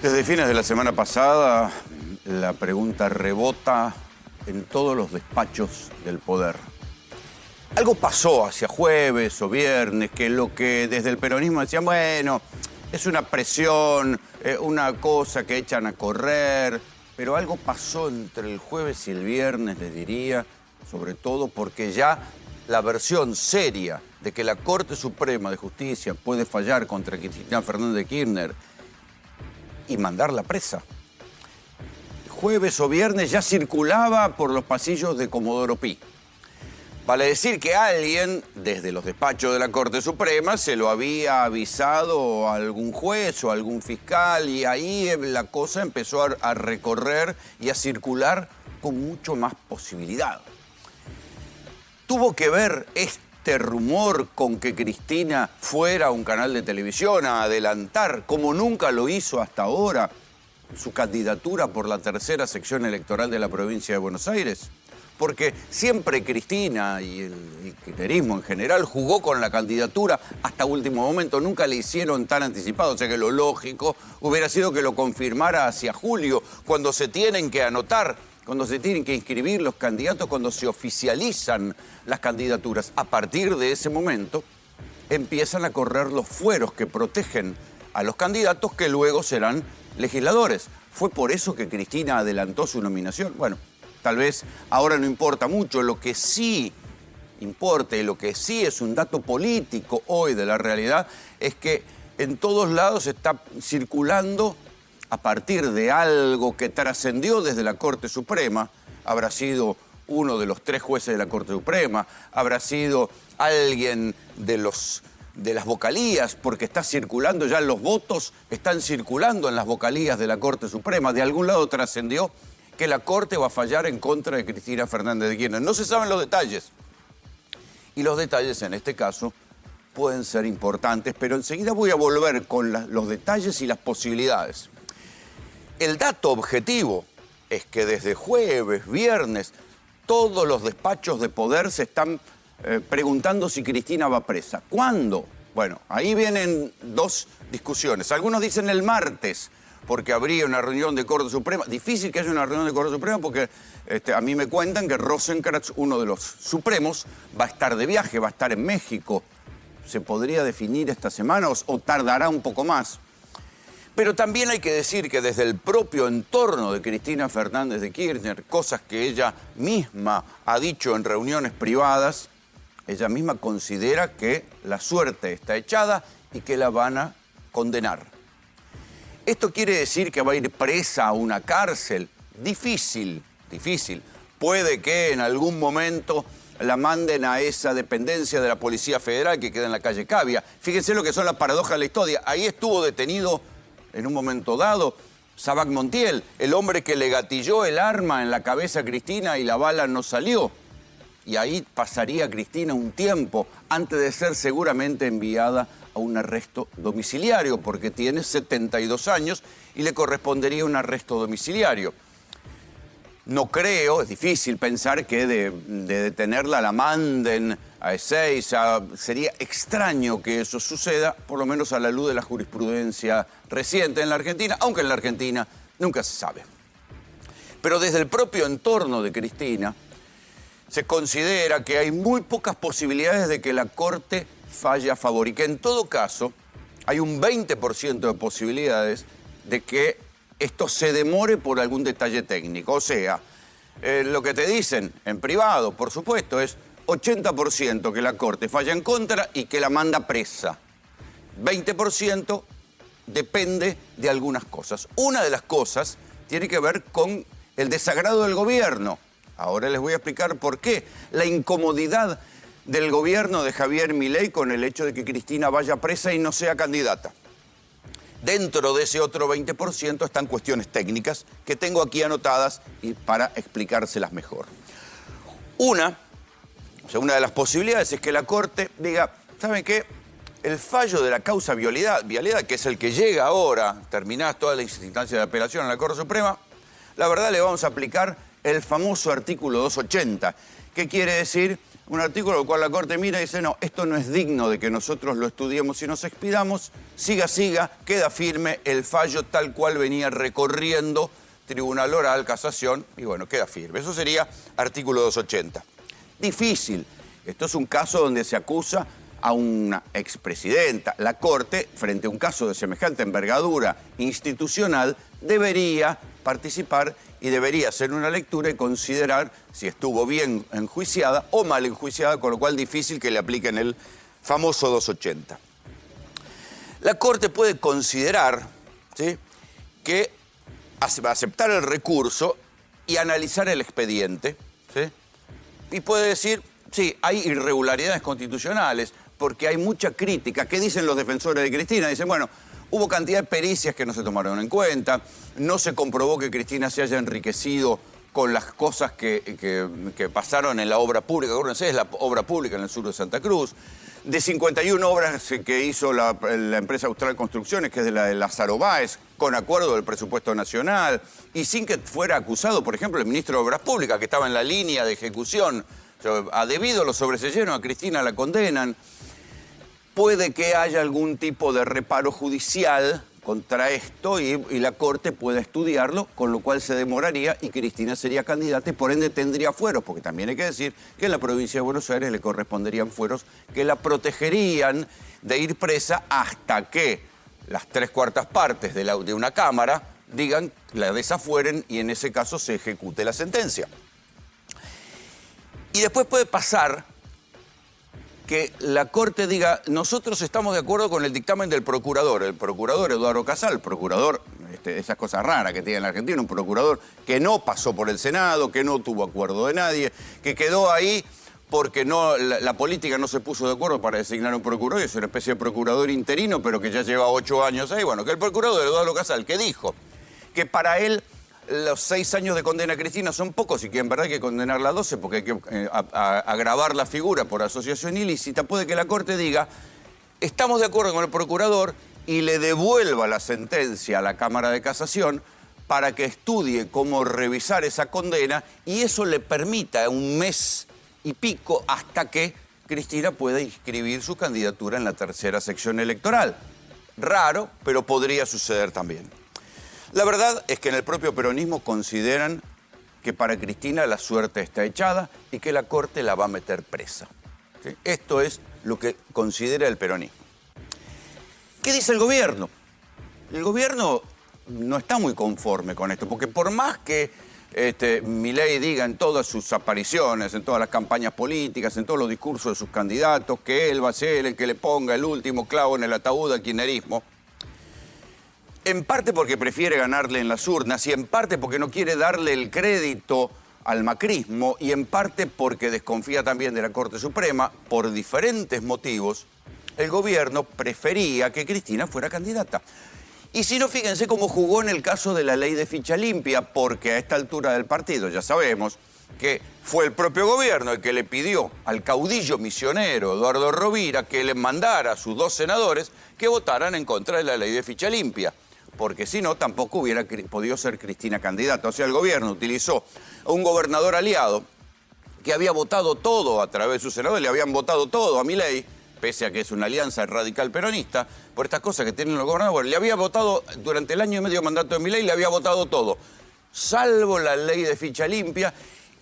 Desde fines de la semana pasada, la pregunta rebota en todos los despachos del poder. Algo pasó hacia jueves o viernes, que lo que desde el peronismo decían, bueno, es una presión, una cosa que echan a correr, pero algo pasó entre el jueves y el viernes, les diría, sobre todo porque ya la versión seria de que la Corte Suprema de Justicia puede fallar contra Cristina Fernández de Kirchner y mandarla presa. Jueves o viernes ya circulaba por los pasillos de Comodoro Pi. Vale decir que alguien, desde los despachos de la Corte Suprema, se lo había avisado a algún juez o a algún fiscal y ahí la cosa empezó a recorrer y a circular con mucho más posibilidad. Tuvo que ver este rumor con que Cristina fuera a un canal de televisión a adelantar, como nunca lo hizo hasta ahora, su candidatura por la tercera sección electoral de la provincia de Buenos Aires. Porque siempre Cristina y el kirchnerismo en general jugó con la candidatura hasta último momento, nunca le hicieron tan anticipado, o sea que lo lógico hubiera sido que lo confirmara hacia julio, cuando se tienen que anotar, cuando se tienen que inscribir los candidatos, cuando se oficializan las candidaturas. A partir de ese momento empiezan a correr los fueros que protegen a los candidatos que luego serán legisladores. Fue por eso que Cristina adelantó su nominación. Bueno, tal vez ahora no importa mucho, lo que sí importa y lo que sí es un dato político hoy de la realidad es que en todos lados está circulando a partir de algo que trascendió desde la Corte Suprema, habrá sido uno de los 3 jueces de la Corte Suprema, habrá sido alguien de las vocalías, porque está circulando ya los votos, están circulando en las vocalías de la Corte Suprema, de algún lado trascendió que la Corte va a fallar en contra de Cristina Fernández de Kirchner. No se saben los detalles. Y los detalles, en este caso, pueden ser importantes, pero enseguida voy a volver con los detalles y las posibilidades. El dato objetivo es que desde jueves, viernes, todos los despachos de poder se están preguntando si Cristina va presa. ¿Cuándo? Bueno, ahí vienen 2 discusiones. Algunos dicen el martes, porque habría una reunión de Corte Suprema. Difícil que haya una reunión de Corte Suprema porque a mí me cuentan que Rosenkrantz, uno de los supremos, va a estar de viaje, va a estar en México. Se podría definir esta semana o tardará un poco más. Pero también hay que decir que desde el propio entorno de Cristina Fernández de Kirchner, cosas que ella misma ha dicho en reuniones privadas, ella misma considera que la suerte está echada y que la van a condenar. ¿Esto quiere decir que va a ir presa a una cárcel? Difícil, difícil. Puede que en algún momento la manden a esa dependencia de la Policía Federal que queda en la calle Cavia. Fíjense lo que son las paradojas de la historia. Ahí estuvo detenido en un momento dado Sabac Montiel, el hombre que le gatilló el arma en la cabeza a Cristina y la bala no salió. Y ahí pasaría Cristina un tiempo antes de ser seguramente enviada a un arresto domiciliario, porque tiene 72 años y le correspondería un arresto domiciliario. No creo, es difícil pensar que de detenerla la manden a Ezeiza. Sería extraño que eso suceda, por lo menos a la luz de la jurisprudencia reciente en la Argentina, aunque en la Argentina nunca se sabe. Pero desde el propio entorno de Cristina se considera que hay muy pocas posibilidades de que la Corte falle a favor y que en todo caso hay un 20% de posibilidades de que esto se demore por algún detalle técnico. O sea, lo que te dicen en privado, por supuesto, es 80% que la Corte falla en contra y que la manda presa. 20% depende de algunas cosas. Una de las cosas tiene que ver con el desagrado del gobierno. Ahora les voy a explicar por qué. La incomodidad del gobierno de Javier Milei con el hecho de que Cristina vaya presa y no sea candidata. Dentro de ese otro 20% están cuestiones técnicas que tengo aquí anotadas y para explicárselas mejor. Una de las posibilidades es que la Corte diga, ¿saben qué? El fallo de la causa vialidad, que es el que llega ahora, terminadas todas las instancias de apelación a la Corte Suprema, la verdad le vamos a aplicar el famoso artículo 280, que quiere decir Un artículo al cual la Corte mira y dice, no, esto no es digno de que nosotros lo estudiemos y nos expidamos. Siga, queda firme el fallo tal cual venía recorriendo Tribunal Oral, Casación, y bueno, queda firme. Eso sería artículo 280. Difícil. Esto es un caso donde se acusa a una expresidenta. La Corte, frente a un caso de semejante envergadura institucional, debería participar y debería hacer una lectura y considerar si estuvo bien enjuiciada o mal enjuiciada, con lo cual difícil que le apliquen el famoso 280. La Corte puede considerar, ¿sí?, que aceptar el recurso y analizar el expediente, ¿sí?, y puede decir, sí, hay irregularidades constitucionales, porque hay mucha crítica. ¿Qué dicen los defensores de Cristina? Dicen, bueno, hubo cantidad de pericias que no se tomaron en cuenta, no se comprobó que Cristina se haya enriquecido con las cosas que pasaron en la obra pública. Acuérdense, es la obra pública en el sur de Santa Cruz. De 51 obras que hizo la empresa Austral Construcciones, que es de la de Lázaro Báez, con acuerdo del presupuesto nacional, y sin que fuera acusado, por ejemplo, el ministro de Obras Públicas, que estaba en la línea de ejecución. Ha debido, los sobreseyeron, a Cristina la condenan. Puede que haya algún tipo de reparo judicial contra esto y la Corte pueda estudiarlo, con lo cual se demoraría y Cristina sería candidata y por ende tendría fueros, porque también hay que decir que en la provincia de Buenos Aires le corresponderían fueros que la protegerían de ir presa hasta que las 3/4 partes de una Cámara digan, la desafueren y en ese caso se ejecute la sentencia. Y después puede pasar que la Corte diga, nosotros estamos de acuerdo con el dictamen del procurador. El procurador Eduardo Casal, procurador, esas cosas raras que tiene en la Argentina, un procurador que no pasó por el Senado, que no tuvo acuerdo de nadie, que quedó ahí porque la política no se puso de acuerdo para designar un procurador, es una especie de procurador interino, pero que ya lleva 8 años ahí. Bueno, que el procurador Eduardo Casal, que dijo que para él los 6 años de condena a Cristina son pocos y que en verdad hay que condenarla a 12 porque hay que agravar la figura por asociación ilícita, puede que la Corte diga, estamos de acuerdo con el procurador y le devuelva la sentencia a la Cámara de Casación para que estudie cómo revisar esa condena y eso le permita 1 mes y pico hasta que Cristina pueda inscribir su candidatura en la 3ª sección electoral. Raro, pero podría suceder también. La verdad es que en el propio peronismo consideran que para Cristina la suerte está echada y que la Corte la va a meter presa. ¿Sí? Esto es lo que considera el peronismo. ¿Qué dice el gobierno? El gobierno no está muy conforme con esto, porque por más que Milei diga en todas sus apariciones, en todas las campañas políticas, en todos los discursos de sus candidatos, que él va a ser el que le ponga el último clavo en el ataúd al kirchnerismo, en parte porque prefiere ganarle en las urnas y en parte porque no quiere darle el crédito al macrismo y en parte porque desconfía también de la Corte Suprema, por diferentes motivos, el gobierno prefería que Cristina fuera candidata. Y si no, fíjense cómo jugó en el caso de la ley de ficha limpia, porque a esta altura del partido ya sabemos que fue el propio gobierno el que le pidió al caudillo misionero Eduardo Rovira que le mandara a sus 2 senadores que votaran en contra de la ley de ficha limpia, porque si no, tampoco hubiera podido ser Cristina candidata. O sea, el gobierno utilizó a un gobernador aliado que había votado todo a través de sus senadores, le habían votado todo a Milei, pese a que es una alianza radical peronista, por estas cosas que tienen los gobernadores. Le había votado, durante el año y medio de mandato de Milei, le había votado todo, salvo la ley de ficha limpia.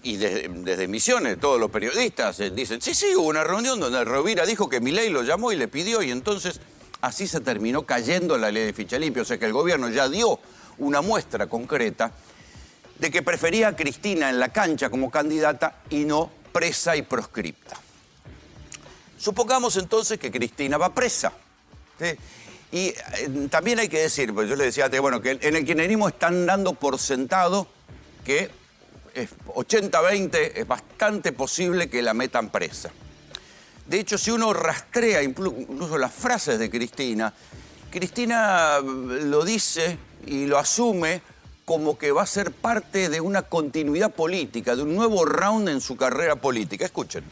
Y desde Misiones, todos los periodistas dicen, sí, hubo una reunión donde Rovira dijo que Milei lo llamó y le pidió, y entonces así se terminó cayendo la ley de ficha limpia. O sea que el gobierno ya dio una muestra concreta de que prefería a Cristina en la cancha como candidata y no presa y proscripta. Supongamos entonces que Cristina va presa, ¿sí? Y también hay que decir, pues yo le decía antes, bueno, que en el kirchnerismo están dando por sentado que 80-20 es bastante posible que la metan presa. De hecho, si uno rastrea incluso las frases de Cristina, Cristina lo dice y lo asume como que va a ser parte de una continuidad política, de un nuevo round en su carrera política. Escuchen.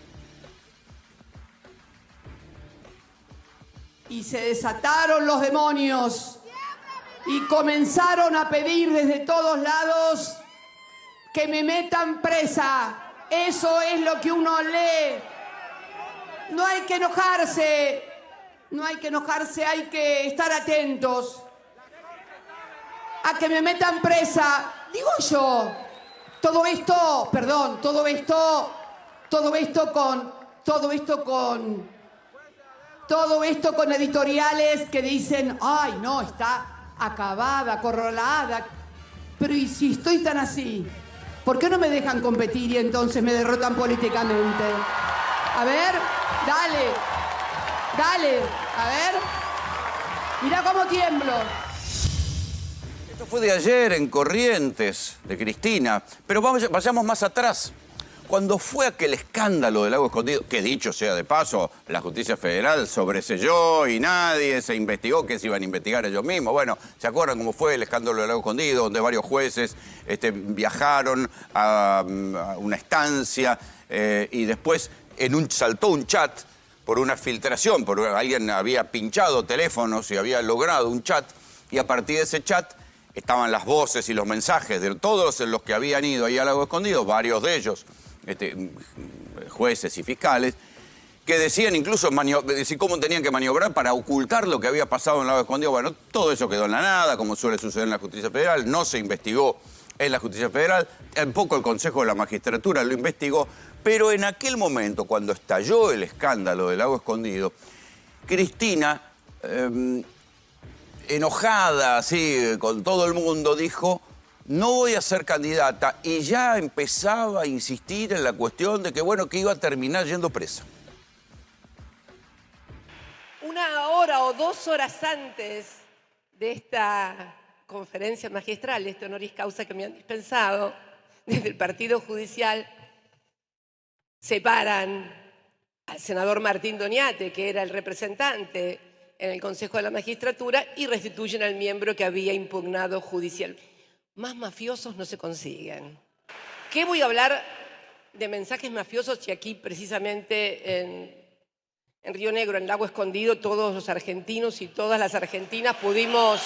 Y se desataron los demonios y comenzaron a pedir desde todos lados que me metan presa. Eso es lo que uno lee no hay que enojarse. No hay que enojarse, hay que estar atentos a que me metan presa. Digo yo, todo esto con editoriales que dicen, ay, no, está acabada, acorralada. Pero ¿y si estoy tan así? ¿Por qué no me dejan competir y entonces me derrotan políticamente? A ver, dale, a ver. Mirá cómo tiemblo. Esto fue de ayer en Corrientes, de Cristina. Pero vayamos más atrás. Cuando fue aquel escándalo del Lago Escondido, que dicho sea de paso, la justicia federal sobreseyó y nadie se investigó, que se iban a investigar ellos mismos. Bueno, ¿se acuerdan cómo fue el escándalo del Lago Escondido, donde varios jueces viajaron a una estancia y después saltó un chat por una filtración, porque alguien había pinchado teléfonos y había logrado un chat, y a partir de ese chat estaban las voces y los mensajes de todos los que habían ido ahí al Lago Escondido, varios de ellos, jueces y fiscales, que decían incluso cómo tenían que maniobrar para ocultar lo que había pasado en el Lago Escondido. Bueno, todo eso quedó en la nada, como suele suceder en la justicia federal, no se investigó en la justicia federal, tampoco el Consejo de la Magistratura lo investigó, pero en aquel momento, cuando estalló el escándalo del Lago Escondido, Cristina, enojada así con todo el mundo, dijo: no voy a ser candidata, y ya empezaba a insistir en la cuestión de que, bueno, que iba a terminar yendo presa. Una hora o 2 horas antes de esta conferencia magistral, este honoris causa que me han dispensado desde el Partido Judicial, separan al senador Martín Doñate, que era el representante en el Consejo de la Magistratura, y restituyen al miembro que había impugnado judicial. Más mafiosos no se consiguen. ¿Qué voy a hablar de mensajes mafiosos si aquí precisamente en Río Negro, en Lago Escondido, todos los argentinos y todas las argentinas pudimos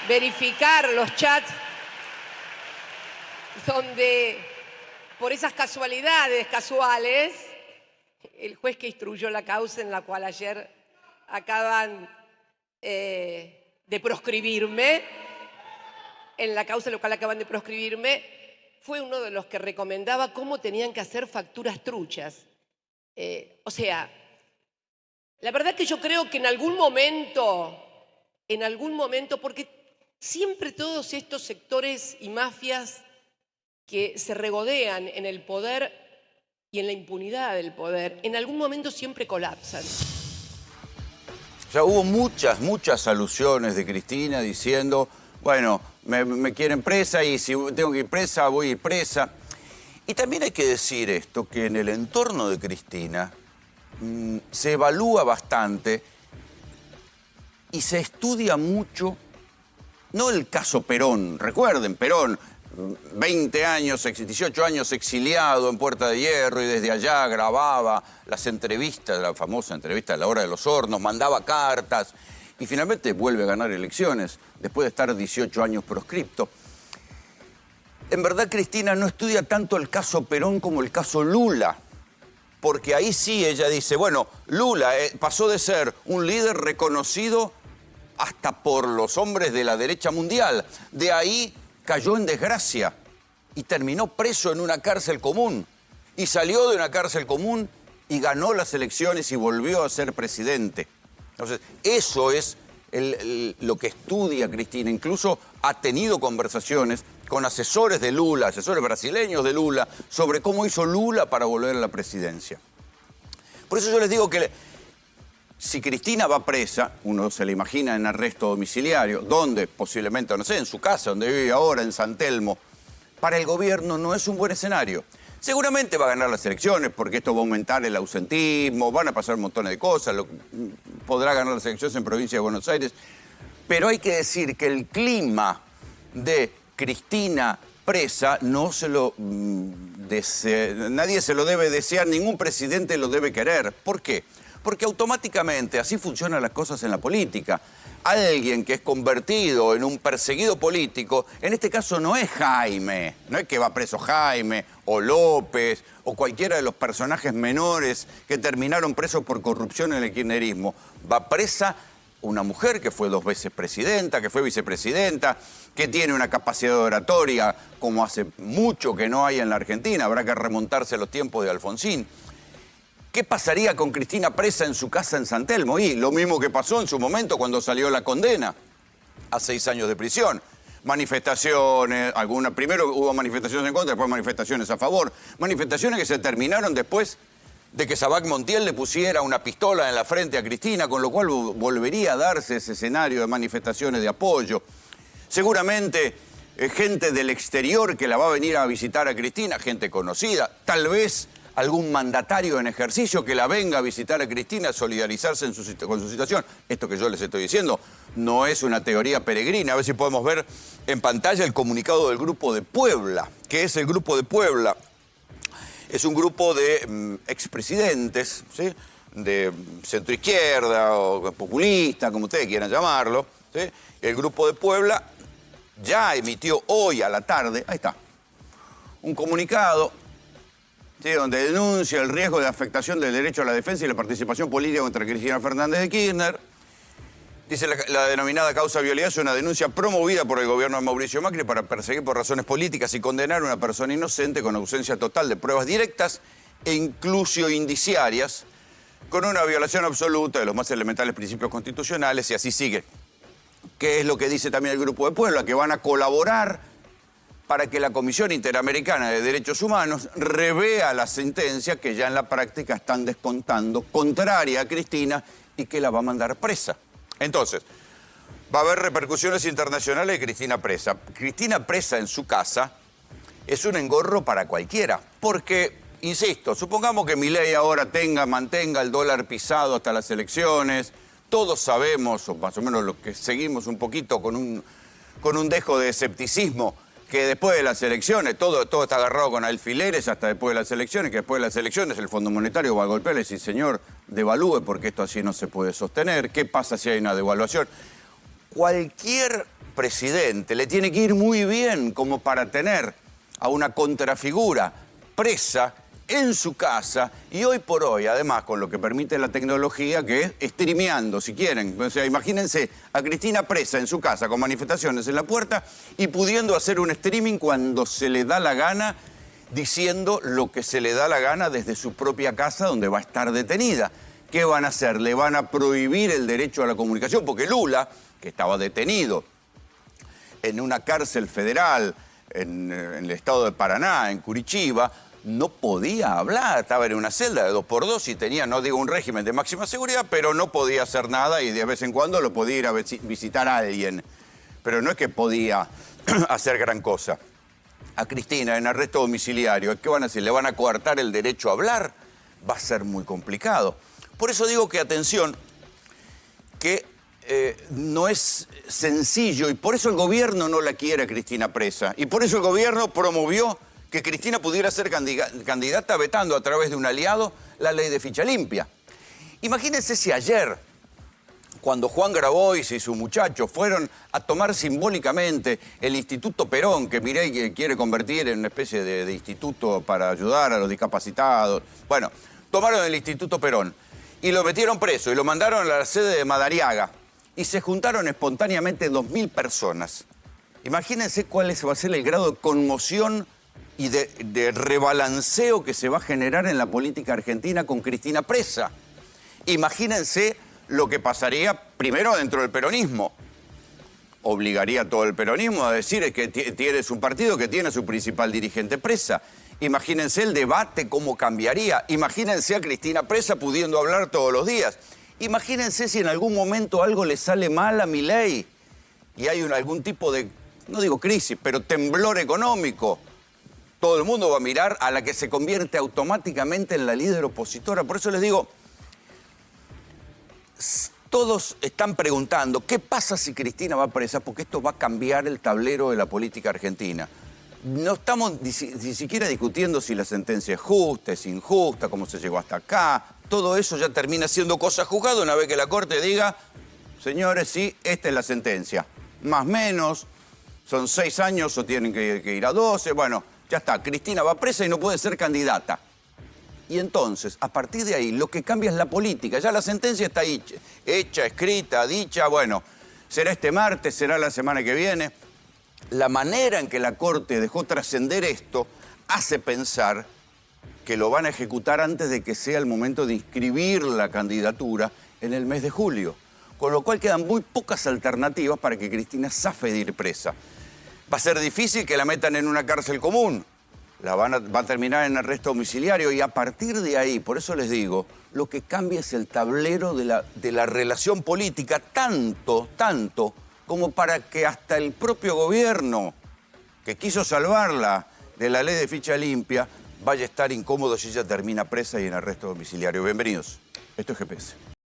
verificar los chats donde, por esas casualidades casuales, el juez que instruyó la causa en la cual ayer acaban de proscribirme, en la causa en la cual acaban de proscribirme, fue uno de los que recomendaba cómo tenían que hacer facturas truchas. O sea, la verdad que yo creo que en algún momento, porque siempre todos estos sectores y mafias que se regodean en el poder y en la impunidad del poder, en algún momento siempre colapsan. Ya hubo muchas alusiones de Cristina diciendo, bueno, me quieren presa y si tengo que ir presa, voy a ir presa. Y también hay que decir esto, que en el entorno de Cristina se evalúa bastante y se estudia mucho, no el caso Perón, recuerden, Perón, 20 años, 18 años exiliado en Puerta de Hierro, y desde allá grababa las entrevistas, la famosa entrevista de La Hora de los Hornos, mandaba cartas y finalmente vuelve a ganar elecciones después de estar 18 años proscripto. En verdad, Cristina no estudia tanto el caso Perón como el caso Lula, porque ahí sí ella dice, bueno, Lula pasó de ser un líder reconocido hasta por los hombres de la derecha mundial, de ahí cayó en desgracia y terminó preso en una cárcel común. Y salió de una cárcel común y ganó las elecciones y volvió a ser presidente. Entonces, eso es lo que estudia Cristina. Incluso ha tenido conversaciones con asesores de Lula, asesores brasileños de Lula, sobre cómo hizo Lula para volver a la presidencia. Por eso yo les digo que si Cristina va presa, uno se la imagina en arresto domiciliario, donde posiblemente, no sé, en su casa, donde vive ahora, en San Telmo, para el gobierno no es un buen escenario. Seguramente va a ganar las elecciones porque esto va a aumentar el ausentismo, van a pasar un montón de cosas, podrá ganar las elecciones en provincia de Buenos Aires, pero hay que decir que el clima de Cristina presa no se lo nadie se lo debe desear, ningún presidente lo debe querer. ¿Por qué? Porque automáticamente así funcionan las cosas en la política. Alguien que es convertido en un perseguido político, en este caso no es Jaime, no es que va preso Jaime o López o cualquiera de los personajes menores que terminaron presos por corrupción en el kirchnerismo. Va presa una mujer que fue 2 veces presidenta, que fue vicepresidenta, que tiene una capacidad oratoria como hace mucho que no hay en la Argentina, habrá que remontarse a los tiempos de Alfonsín. ¿Qué pasaría con Cristina presa en su casa en San Telmo? Y lo mismo que pasó en su momento cuando salió la condena a 6 años de prisión. Manifestaciones, primero hubo manifestaciones en contra, después manifestaciones a favor. Manifestaciones que se terminaron después de que Sabac Montiel le pusiera una pistola en la frente a Cristina, con lo cual volvería a darse ese escenario de manifestaciones de apoyo. Seguramente gente del exterior que la va a venir a visitar a Cristina, gente conocida, tal vez algún mandatario en ejercicio que la venga a visitar a Cristina, a solidarizarse con su situación. Esto que yo les estoy diciendo no es una teoría peregrina. A ver si podemos ver en pantalla el comunicado del Grupo de Puebla. ¿Qué es el Grupo de Puebla? Es un grupo de expresidentes, ¿sí?, de centroizquierda o populista, como ustedes quieran llamarlo, ¿sí? El Grupo de Puebla ya emitió hoy a la tarde, ahí está, un comunicado, ¿sí?, donde denuncia el riesgo de afectación del derecho a la defensa y la participación política contra Cristina Fernández de Kirchner. Dice la denominada causa violidad es una denuncia promovida por el gobierno de Mauricio Macri para perseguir por razones políticas y condenar a una persona inocente con ausencia total de pruebas directas e incluso indiciarias, con una violación absoluta de los más elementales principios constitucionales, y así sigue. ¿Qué es lo que dice también el Grupo de Puebla? Que van a colaborar para que la Comisión Interamericana de Derechos Humanos revea la sentencia que ya en la práctica están descontando, contraria a Cristina, y que la va a mandar presa. Entonces, va a haber repercusiones internacionales de Cristina presa. Cristina presa en su casa es un engorro para cualquiera, porque, insisto, supongamos que Milei ahora mantenga el dólar pisado hasta las elecciones. Todos sabemos, o más o menos los que seguimos un poquito con un dejo de escepticismo, que después de las elecciones todo está agarrado con alfileres hasta después de las elecciones, que después de las elecciones el Fondo Monetario va a golpear y decir, señor, devalúe porque esto así no se puede sostener. ¿Qué pasa si hay una devaluación? Cualquier presidente le tiene que ir muy bien como para tener a una contrafigura presa en su casa, y hoy por hoy, además, con lo que permite la tecnología, que es streameando, si quieren. O sea, imagínense a Cristina presa en su casa, con manifestaciones en la puerta, y pudiendo hacer un streaming cuando se le da la gana, diciendo lo que se le da la gana desde su propia casa, donde va a estar detenida. ¿Qué van a hacer? Le van a prohibir el derecho a la comunicación, porque Lula, que estaba detenido en una cárcel federal en el estado de Paraná, en Curitiba, no podía hablar, estaba en una celda de 2x2 y tenía, no digo un régimen de máxima seguridad, pero no podía hacer nada y de vez en cuando lo podía ir a visitar a alguien. Pero no es que podía hacer gran cosa. A Cristina en arresto domiciliario, ¿qué van a hacer? ¿Le van a coartar el derecho a hablar? Va a ser muy complicado. Por eso digo que atención, que no es sencillo, y por eso el gobierno no la quiere a Cristina presa. Y por eso el gobierno promovió que Cristina pudiera ser candidata vetando a través de un aliado la ley de ficha limpia. Imagínense si ayer, cuando Juan Grabois y su muchacho fueron a tomar simbólicamente el Instituto Perón, que Milei quiere convertir en una especie de instituto para ayudar a los discapacitados. Bueno, tomaron el Instituto Perón y lo metieron preso y lo mandaron a la sede de Madariaga y se juntaron espontáneamente 2.000 personas. Imagínense cuál va a ser el grado de conmoción y de rebalanceo que se va a generar en la política argentina con Cristina presa. Imagínense lo que pasaría primero dentro del peronismo. Obligaría a todo el peronismo a decir que tienes un partido que tiene a su principal dirigente presa. Imagínense el debate, cómo cambiaría. Imagínense a Cristina presa pudiendo hablar todos los días. Imagínense si en algún momento algo le sale mal a Milei y hay algún tipo de, no digo crisis, pero temblor económico. Todo el mundo va a mirar a la que se convierte automáticamente en la líder opositora. Por eso les digo, todos están preguntando, ¿qué pasa si Cristina va presa? Porque esto va a cambiar el tablero de la política argentina. No estamos ni siquiera discutiendo si la sentencia es justa, es injusta, cómo se llegó hasta acá. todo eso ya termina siendo cosa juzgada una vez que la Corte diga, señores, sí, esta es la sentencia. Más o menos, son 6 años o tienen que ir a 12. Bueno, ya está, Cristina va presa y no puede ser candidata. Y entonces, a partir de ahí, lo que cambia es la política. Ya la sentencia está hecha, escrita, dicha, bueno, será este martes, será la semana que viene. La manera en que la Corte dejó trascender esto hace pensar que lo van a ejecutar antes de que sea el momento de inscribir la candidatura en el mes de julio. Con lo cual quedan muy pocas alternativas para que Cristina zafe de ir presa. Va a ser difícil que la metan en una cárcel común. Va a terminar en arresto domiciliario y a partir de ahí, por eso les digo, lo que cambia es el tablero de la relación política, tanto como para que hasta el propio gobierno que quiso salvarla de la ley de ficha limpia vaya a estar incómodo si ella termina presa y en arresto domiciliario. Bienvenidos. Esto es GPS.